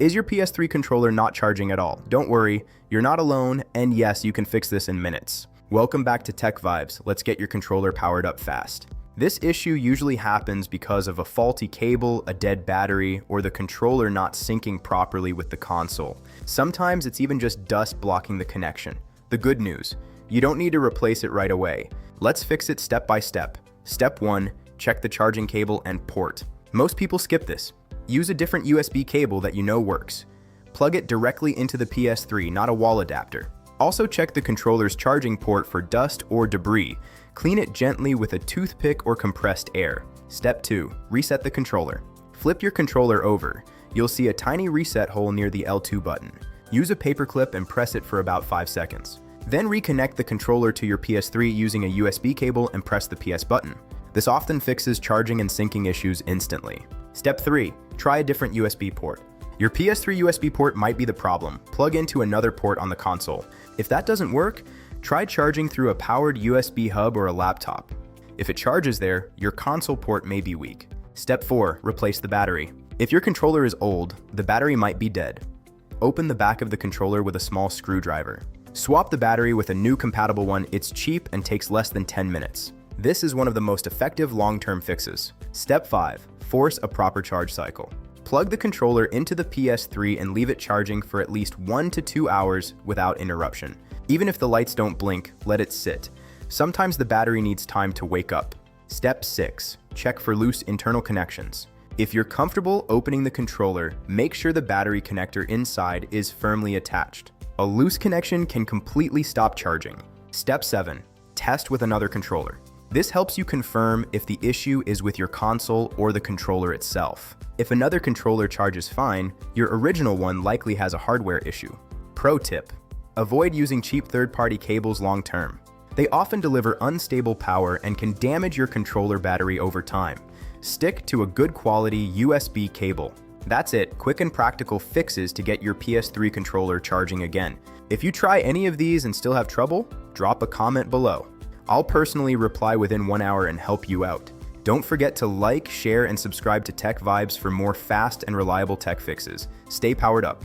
Is your PS3 controller not charging at all? Don't worry, you're not alone, and yes, you can fix this in minutes. Welcome back to TechVibes. Let's get your controller powered up fast. This issue usually happens because of a faulty cable, a dead battery, or the controller not syncing properly with the console. Sometimes it's even just dust blocking the connection. The good news, you don't need to replace it right away. Let's fix it step by step. Step 1, check the charging cable and port. Most people skip this. Use a different USB cable that you know works. Plug it directly into the PS3, not a wall adapter. Also check the controller's charging port for dust or debris. Clean it gently with a toothpick or compressed air. Step 2, reset the controller. Flip your controller over. You'll see a tiny reset hole near the L2 button. Use a paperclip and press it for about 5 seconds. Then reconnect the controller to your PS3 using a USB cable and press the PS button. This often fixes charging and syncing issues instantly. Step 3, try a different USB port. Your PS3 USB port might be the problem. Plug into another port on the console. If that doesn't work, try charging through a powered USB hub or a laptop. If it charges there, your console port may be weak. Step 4, replace the battery. If your controller is old, the battery might be dead. Open the back of the controller with a small screwdriver. Swap the battery with a new compatible one. It's cheap and takes less than 10 minutes. This is one of the most effective long-term fixes. Step 5, force a proper charge cycle. Plug the controller into the PS3 and leave it charging for at least 1 to 2 hours without interruption. Even if the lights don't blink, let it sit. Sometimes the battery needs time to wake up. Step 6, check for loose internal connections. If you're comfortable opening the controller, make sure the battery connector inside is firmly attached. A loose connection can completely stop charging. Step 7, test with another controller. This helps you confirm if the issue is with your console or the controller itself. If another controller charges fine, your original one likely has a hardware issue. Pro tip, avoid using cheap third-party cables long-term. They often deliver unstable power and can damage your controller battery over time. Stick to a good quality USB cable. That's it, quick and practical fixes to get your PS3 controller charging again. If you try any of these and still have trouble, drop a comment below. I'll personally reply within 1 hour and help you out. Don't forget to like, share, and subscribe to TechVibes for more fast and reliable tech fixes. Stay powered up.